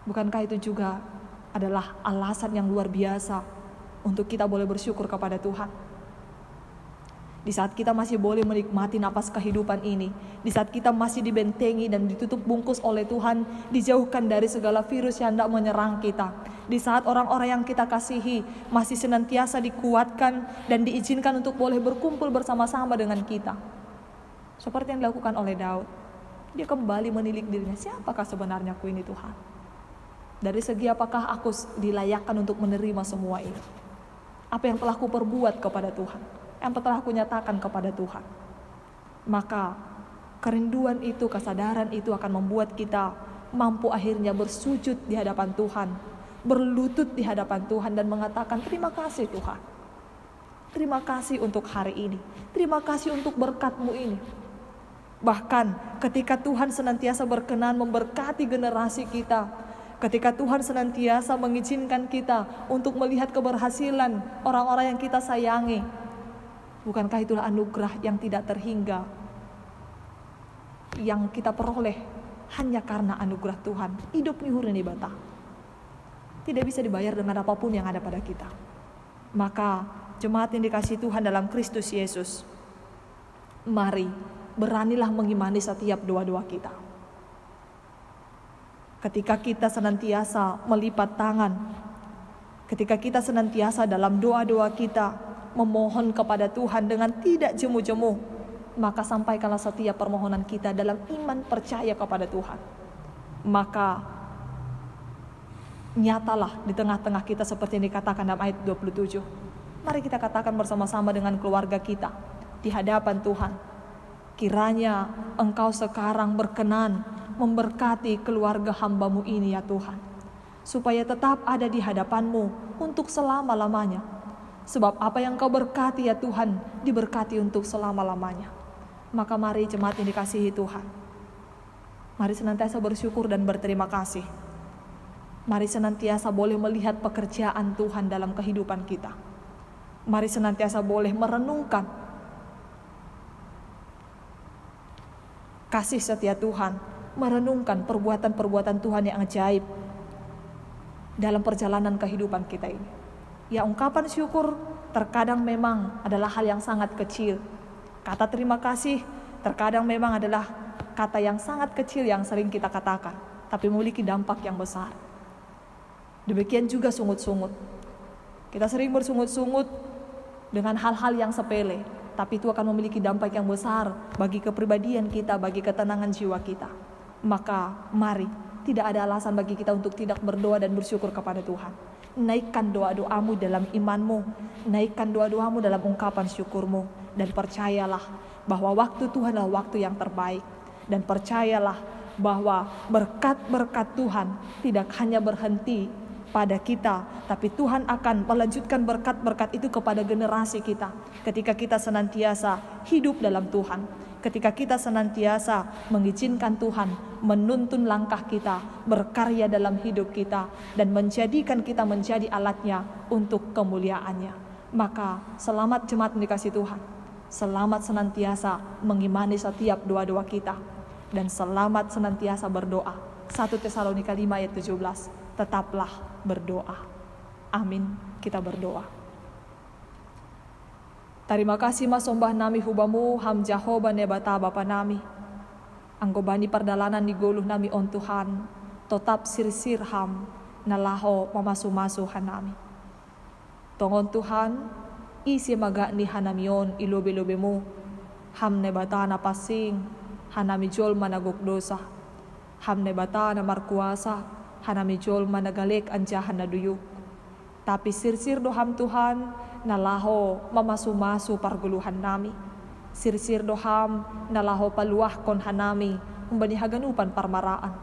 Bukankah itu juga adalah alasan yang luar biasa untuk kita boleh bersyukur kepada Tuhan? Di saat kita masih boleh menikmati napas kehidupan ini, di saat kita masih dibentengi dan ditutup bungkus oleh Tuhan, dijauhkan dari segala virus yang hendak menyerang kita, di saat orang-orang yang kita kasihi masih senantiasa dikuatkan dan diizinkan untuk boleh berkumpul bersama-sama dengan kita, seperti yang dilakukan oleh Daud. Dia kembali menilik dirinya, siapakah sebenarnya aku ini Tuhan? Dari segi apakah aku dilayakkan untuk menerima semua ini? Apa yang telah kuperbuat kepada Tuhan? Yang telah kunyatakan kepada Tuhan? Maka kerinduan itu, kesadaran itu akan membuat kita mampu akhirnya bersujud di hadapan Tuhan, berlutut di hadapan Tuhan dan mengatakan, terima kasih Tuhan. Terima kasih untuk hari ini. Terima kasih untuk berkat-Mu ini. Bahkan ketika Tuhan senantiasa berkenan memberkati generasi kita, ketika Tuhan senantiasa mengizinkan kita untuk melihat keberhasilan orang-orang yang kita sayangi, bukankah itulah anugerah yang tidak terhingga yang kita peroleh hanya karena anugerah Tuhan? Hidup nyuhur ini bata tidak bisa dibayar dengan apapun yang ada pada kita. Maka jemaat yang dikasihi Tuhan dalam Kristus Yesus, mari beranilah mengimani setiap doa-doa kita. Ketika kita senantiasa melipat tangan, ketika kita senantiasa dalam doa-doa kita memohon kepada Tuhan dengan tidak jemu-jemu, maka sampaikanlah setiap permohonan kita dalam iman percaya kepada Tuhan. Maka nyatalah di tengah-tengah kita seperti yang dikatakan dalam ayat 27. Mari kita katakan bersama-sama dengan keluarga kita di hadapan Tuhan. Kiranya Engkau sekarang berkenan memberkati keluarga hamba-Mu ini ya Tuhan, supaya tetap ada di hadapan-Mu untuk selama-lamanya. Sebab apa yang Kau berkati ya Tuhan, diberkati untuk selama-lamanya. Maka mari jemaat yang dikasihi Tuhan, mari senantiasa bersyukur dan berterima kasih. Mari senantiasa boleh melihat pekerjaan Tuhan dalam kehidupan kita. Mari senantiasa boleh merenungkan kasih setia Tuhan, merenungkan perbuatan-perbuatan Tuhan yang ajaib dalam perjalanan kehidupan kita ini. Ya, ungkapan syukur terkadang memang adalah hal yang sangat kecil. Kata terima kasih terkadang memang adalah kata yang sangat kecil yang sering kita katakan, tapi memiliki dampak yang besar. Demikian juga sungut-sungut. Kita sering bersungut-sungut dengan hal-hal yang sepele, tapi itu akan memiliki dampak yang besar bagi kepribadian kita, bagi ketenangan jiwa kita. Maka mari, tidak ada alasan bagi kita untuk tidak berdoa dan bersyukur kepada Tuhan. Naikkan doa-doamu dalam imanmu, naikkan doa-doamu dalam ungkapan syukurmu, dan percayalah bahwa waktu Tuhan adalah waktu yang terbaik. Dan percayalah bahwa berkat-berkat Tuhan tidak hanya berhenti pada kita, tapi Tuhan akan melanjutkan berkat-berkat itu kepada generasi kita. Ketika kita senantiasa hidup dalam Tuhan, ketika kita senantiasa mengizinkan Tuhan menuntun langkah kita, berkarya dalam hidup kita, dan menjadikan kita menjadi alatnya untuk kemuliaannya. Maka selamat jemaat yang dikasihi Tuhan, selamat senantiasa mengimani setiap doa-doa kita, dan selamat senantiasa berdoa. 1 Tesalonika 5 ayat 17, tetaplah berdoa. Amin. Kita berdoa. Terima kasih mas sombah nami hubamu ham Jehovah nebata bapa nami. Anggobani perdalanan di goluh nami on Tuhan. Tetap sir-sir ham nalaho mamasu-masu hanami. Tongon Tuhan, isi maga ni hanamion ilobe-lobe mo. Hamne bata na pasing, hanami jol managok dosa. Hamne bata na markuasa, hanami jol managalik anjahan na duyuk. Tapi sirsir doham Tuhan, nalaho mamasumasu parguluhan nami. Sirsir doham, nalaho paluah kon hanami, umbani haganupan parmaraan.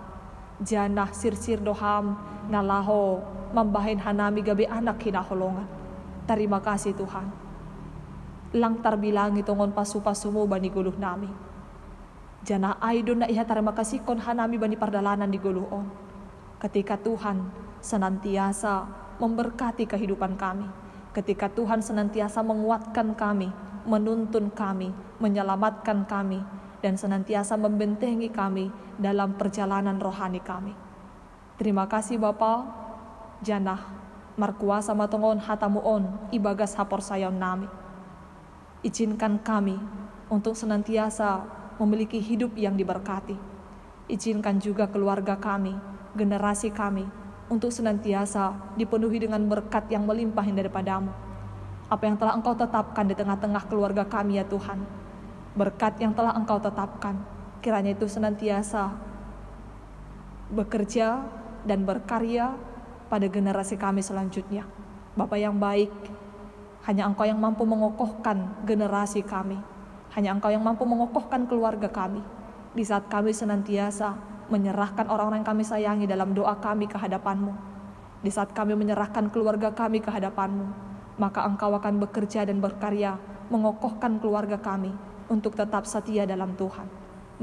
Janah sirsir doham, nalaho mambahin hanami gabi anak hinaholongan. Terima kasih Tuhan. Lang tarbilang itongon pasu-pasumo bani guluh nami. Jana aidon na iha terima kasih kon hanami bani pardalanan di guluhon. Ketika Tuhan senantiasa memberkati kehidupan kami. Ketika Tuhan senantiasa menguatkan kami, menuntun kami, menyelamatkan kami, dan senantiasa membentengi kami dalam perjalanan rohani kami. Terima kasih Bapa. Janah markuasa matongon hatamuon ibagas hapor sayon nami. Izinkan kami untuk senantiasa memiliki hidup yang diberkati. Izinkan juga keluarga kami, generasi kami, untuk senantiasa dipenuhi dengan berkat yang melimpah daripadamu. Apa yang telah Engkau tetapkan di tengah-tengah keluarga kami ya Tuhan, berkat yang telah Engkau tetapkan, kiranya itu senantiasa bekerja dan berkarya pada generasi kami selanjutnya. Bapa yang baik, hanya Engkau yang mampu mengokohkan generasi kami, hanya Engkau yang mampu mengokohkan keluarga kami, di saat kami senantiasa menyerahkan orang-orang yang kami sayangi dalam doa kami ke hadapan-Mu. Di saat kami menyerahkan keluarga kami ke hadapan-Mu, maka Engkau akan bekerja dan berkarya mengokohkan keluarga kami untuk tetap setia dalam Tuhan.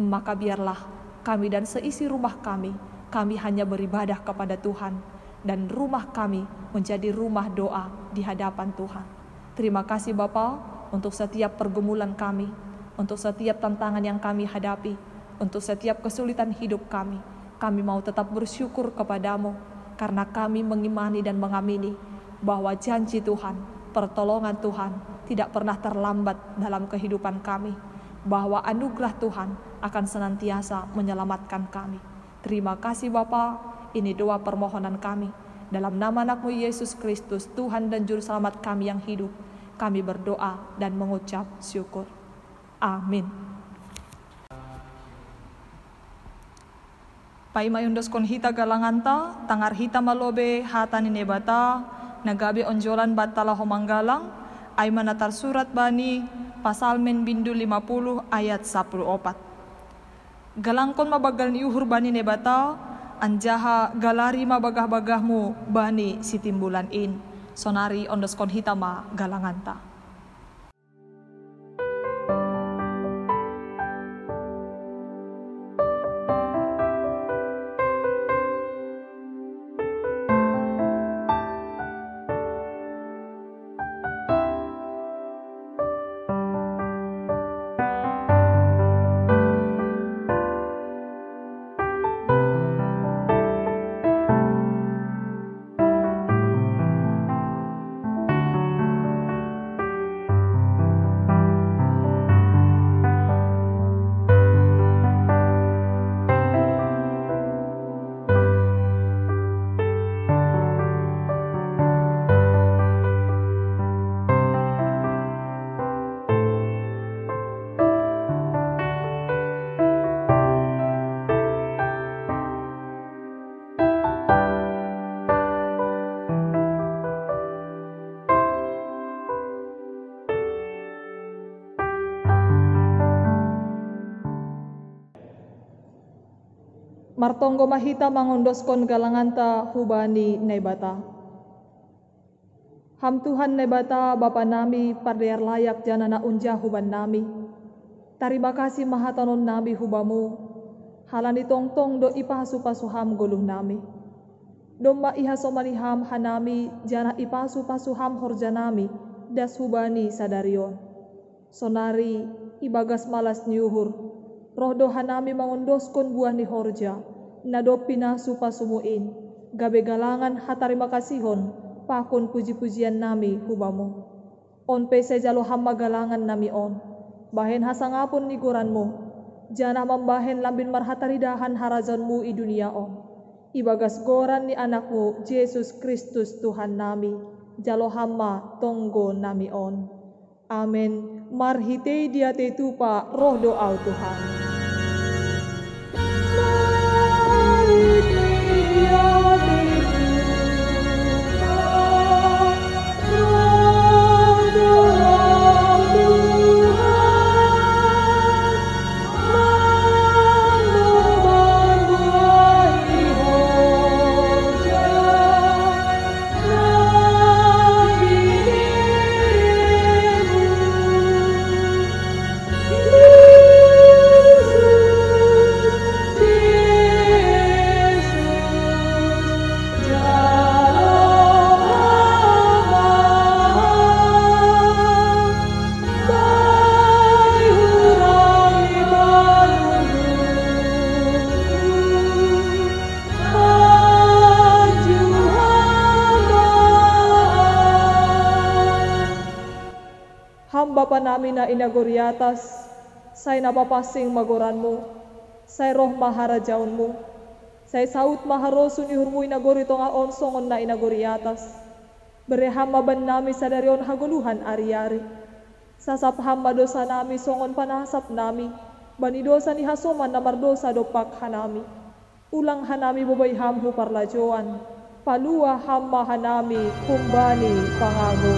Maka biarlah kami dan seisi rumah kami hanya beribadah kepada Tuhan, dan rumah kami menjadi rumah doa di hadapan Tuhan. Terima kasih Bapa untuk setiap pergumulan kami, untuk setiap tantangan yang kami hadapi, untuk setiap kesulitan hidup kami. Kami mau tetap bersyukur kepadamu, karena kami mengimani dan mengamini bahwa janji Tuhan, pertolongan Tuhan tidak pernah terlambat dalam kehidupan kami, bahwa anugerah Tuhan akan senantiasa menyelamatkan kami. Terima kasih Bapa, ini doa permohonan kami. Dalam nama anak-Mu Yesus Kristus, Tuhan dan Juru Selamat kami yang hidup, kami berdoa dan mengucap syukur. Amin. Pai mayundos kon hita galanganta, tangar hita malobe hata ni nebata, nagabi onjolan batala homanggalang, ay manatar surat bani, pasal men bindu 50 ayat 14. Galangkon mabagal ni uhur bani nebata, anjaha galari mabagah-bagahmu bani si timbulan in, sonari ondos kon hita ma galanganta. Martonggo mahita mangondoskon galanganta hubani nebata. Ham Tuhan nebata Bapa nami pardear layak janana unja huban nami. Terima kasih mahatanon nami hubamu. Halani tongtong do ipasu-pasuham guluh nami. Domba iha somaniham hanami jana ipasu-pasuham horjanami das hubani sadarion. Sonari ibagas malas nyuhur. Roh dohanami mangondoskon buah ni horja, nadopina supasumuin, gabe galangan hatarima kasihon, pakon puji-pujian nami hubamu. On pese jalo hamma galangan nami on, bahen hasangapun ni guranmu, jana membahen lambin marhataridahan harazanmu i dunia on. Ibagas goran ni anakmu, Yesus Kristus Tuhan nami. jalo hamma tonggo nami on. Amen. Marhitei dia te tupa roh doa Tuhan. Bapa namin na inagori atas, say napapasing magoranmu, say roh maharajaunmu, say saut maharosun ihurmu inagori tonga onsongon na inagori atas. Bereham maban nami sadarion haguluhan ari-ari. Sasap hamba dosa nami songon panahasap nami, bani dosa ni hasoman na mardosa dopak hanami. Ulang hanami bobay hamhu parlajoan, palua hamba hanami kumbani pangago.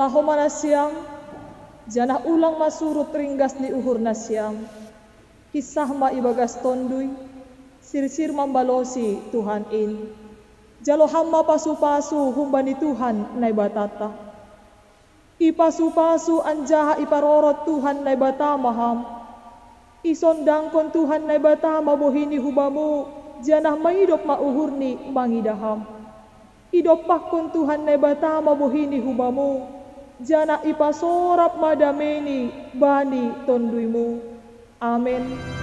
Laho mana siang, janah ulang masurut ringgas di uhur na siang. Kisah ma ibagas tondui, sir-sir mambalosi Tuhan in. Jalo hamma pasu-pasu humbani Tuhan nai batata. Ipasu-pasu anjaha iparorot Tuhan nai batamaham. Isondangkon Tuhan nai batama bohini hubamu, janah maidop ma uhurni mangidaham. Idopakon Tuhan nai batama bohini hubamu, jana ipasorap madameni bani tonduimu. Amin.